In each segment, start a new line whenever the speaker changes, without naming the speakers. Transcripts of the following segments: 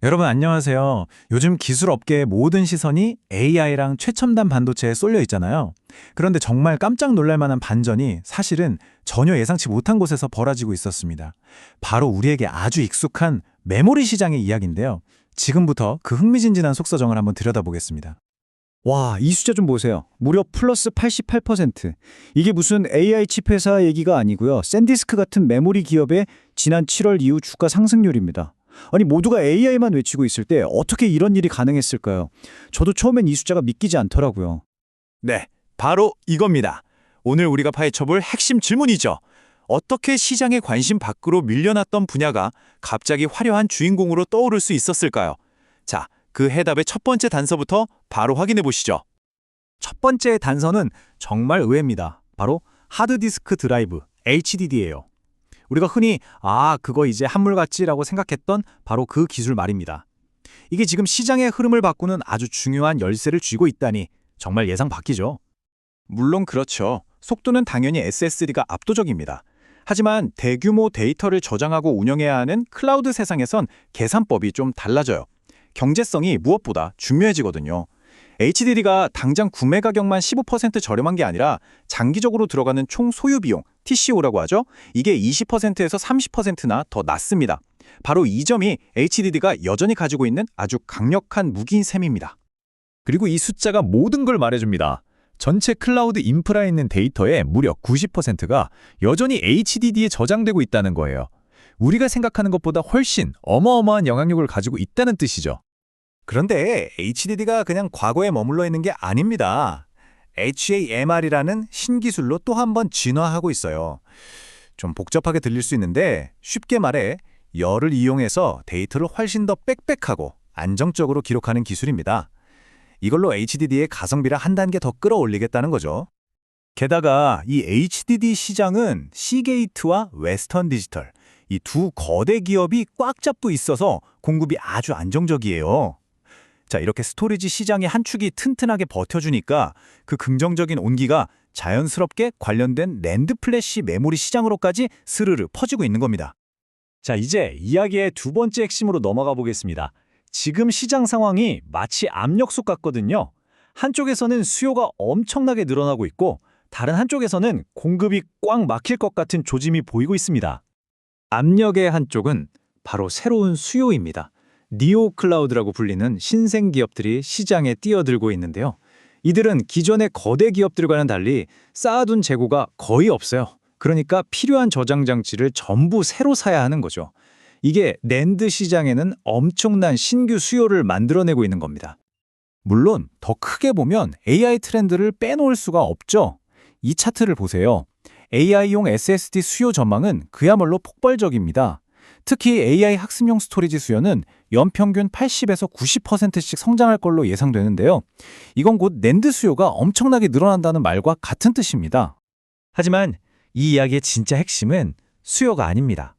여러분 안녕하세요. 요즘 기술 업계의 모든 시선이 AI랑 최첨단 반도체에 쏠려 있잖아요. 그런데 정말 깜짝 놀랄 만한 반전이 사실은 전혀 예상치 못한 곳에서 벌어지고 있었습니다. 바로 우리에게 아주 익숙한 메모리 시장의 이야기인데요. 지금부터 그 흥미진진한 속사정을 한번 들여다보겠습니다.
와, 이 숫자 좀 보세요. 무려 플러스 88%. 이게 무슨 AI 칩 회사 얘기가 아니고요. 샌디스크 같은 메모리 기업의 지난 7월 이후 주가 상승률입니다. 아니, 모두가 AI만 외치고 있을 때 어떻게 이런 일이 가능했을까요? 저도 처음엔 이 숫자가 믿기지 않더라고요.
네, 바로 이겁니다. 오늘 우리가 파헤쳐볼 핵심 질문이죠. 어떻게 시장의 관심 밖으로 밀려났던 분야가 갑자기 화려한 주인공으로 떠오를 수 있었을까요? 자, 그 해답의 첫 번째 단서부터 바로 확인해 보시죠.
첫 번째 단서는 정말 의외입니다. 바로 하드디스크 드라이브, HDD예요. 우리가 흔히 그거 이제 한물 같지라고 생각했던 바로 그 기술 말입니다. 이게 지금 시장의 흐름을 바꾸는 아주 중요한 열쇠를 쥐고 있다니 정말 예상 밖이죠.
물론 그렇죠. 속도는 당연히 SSD가 압도적입니다. 하지만 대규모 데이터를 저장하고 운영해야 하는 클라우드 세상에선 계산법이 좀 달라져요. 경제성이 무엇보다 중요해지거든요. HDD가 당장 구매 가격만 15% 저렴한 게 아니라 장기적으로 들어가는 총 소유 비용, TCO라고 하죠. 이게 20%에서 30%나 더 낮습니다. 바로 이 점이 HDD가 여전히 가지고 있는 아주 강력한 무기인 셈입니다.
그리고 이 숫자가 모든 걸 말해줍니다. 전체 클라우드 인프라에 있는 데이터의 무려 90%가 여전히 HDD에 저장되고 있다는 거예요. 우리가 생각하는 것보다 훨씬 어마어마한 영향력을 가지고 있다는 뜻이죠.
그런데 HDD가 그냥 과거에 머물러 있는 게 아닙니다. HAMR이라는 신기술로 또 한 번 진화하고 있어요. 좀 복잡하게 들릴 수 있는데 쉽게 말해 열을 이용해서 데이터를 훨씬 더 빽빽하고 안정적으로 기록하는 기술입니다. 이걸로 HDD의 가성비를 한 단계 더 끌어올리겠다는 거죠. 게다가 이 HDD 시장은 시게이트와 웨스턴 디지털, 이 두 거대 기업이 꽉 잡고 있어서 공급이 아주 안정적이에요. 자, 이렇게 스토리지 시장의 한 축이 튼튼하게 버텨주니까 그 긍정적인 온기가 자연스럽게 관련된 낸드 플래시 메모리 시장으로까지 스르르 퍼지고 있는 겁니다.
자, 이제 이야기의 두 번째 핵심으로 넘어가 보겠습니다. 지금 시장 상황이 마치 압력솥 같거든요. 한쪽에서는 수요가 엄청나게 늘어나고 있고 다른 한쪽에서는 공급이 꽉 막힐 것 같은 조짐이 보이고 있습니다. 압력의 한쪽은 바로 새로운 수요입니다. 니오 클라우드라고 불리는 신생 기업들이 시장에 뛰어들고 있는데요. 이들은 기존의 거대 기업들과는 달리 쌓아둔 재고가 거의 없어요. 그러니까 필요한 저장 장치를 전부 새로 사야 하는 거죠. 이게 낸드 시장에는 엄청난 신규 수요를 만들어내고 있는 겁니다.
물론 더 크게 보면 AI 트렌드를 빼놓을 수가 없죠. 이 차트를 보세요. AI용 SSD 수요 전망은 그야말로 폭발적입니다. 특히 AI 학습용 스토리지 수요는 연평균 80에서 90%씩 성장할 걸로 예상되는데요. 이건 곧 낸드 수요가 엄청나게 늘어난다는 말과 같은 뜻입니다.
하지만 이 이야기의 진짜 핵심은 수요가 아닙니다.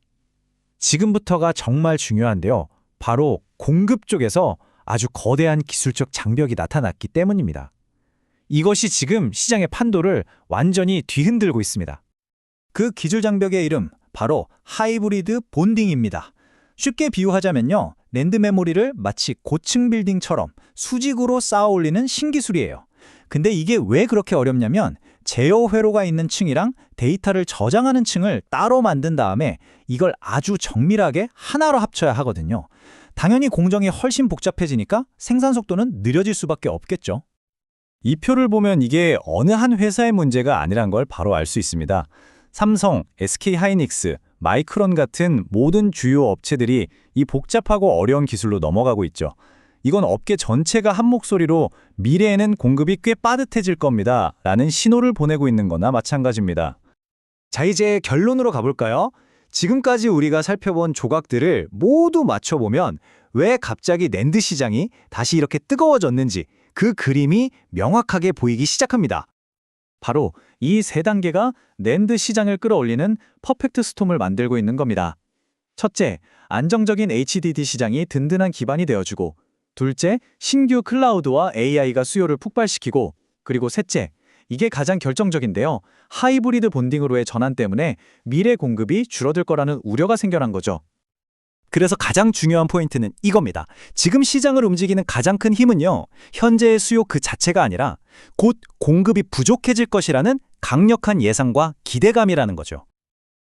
지금부터가 정말 중요한데요. 바로 공급 쪽에서 아주 거대한 기술적 장벽이 나타났기 때문입니다. 이것이 지금 시장의 판도를 완전히 뒤흔들고 있습니다.
그 기술 장벽의 이름 바로 하이브리드 본딩입니다. 쉽게 비유하자면요. 낸드 메모리를 마치 고층 빌딩처럼 수직으로 쌓아 올리는 신기술이에요. 근데 이게 왜 그렇게 어렵냐면 제어 회로가 있는 층이랑 데이터를 저장하는 층을 따로 만든 다음에 이걸 아주 정밀하게 하나로 합쳐야 하거든요. 당연히 공정이 훨씬 복잡해지니까 생산 속도는 느려질 수밖에 없겠죠.
이 표를 보면 이게 어느 한 회사의 문제가 아니란 걸 바로 알 수 있습니다. 삼성, SK하이닉스, 마이크론 같은 모든 주요 업체들이 이 복잡하고 어려운 기술로 넘어가고 있죠. 이건 업계 전체가 한 목소리로 미래에는 공급이 꽤 빠듯해질 겁니다 라는 신호를 보내고 있는 거나 마찬가지입니다.
자, 이제 결론으로 가볼까요? 지금까지 우리가 살펴본 조각들을 모두 맞춰보면 왜 갑자기 낸드 시장이 다시 이렇게 뜨거워졌는지 그 그림이 명확하게 보이기 시작합니다.
바로 이 세 단계가 낸드 시장을 끌어올리는 퍼펙트 스톰을 만들고 있는 겁니다. 첫째, 안정적인 HDD 시장이 든든한 기반이 되어주고, 둘째, 신규 클라우드와 AI가 수요를 폭발시키고, 그리고 셋째, 이게 가장 결정적인데요. 하이브리드 본딩으로의 전환 때문에 미래 공급이 줄어들 거라는 우려가 생겨난 거죠.
그래서 가장 중요한 포인트는 이겁니다. 지금 시장을 움직이는 가장 큰 힘은요, 현재의 수요 그 자체가 아니라 곧 공급이 부족해질 것이라는 강력한 예상과 기대감이라는 거죠.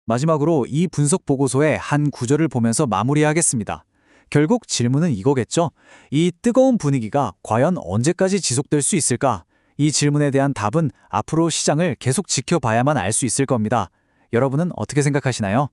마지막으로 이 분석 보고서의 한 구절을 보면서 마무리하겠습니다. 결국 질문은 이거겠죠. 이 뜨거운 분위기가 과연 언제까지 지속될 수 있을까? 이 질문에 대한 답은 앞으로 시장을 계속 지켜봐야만 알 수 있을 겁니다. 여러분은 어떻게 생각하시나요?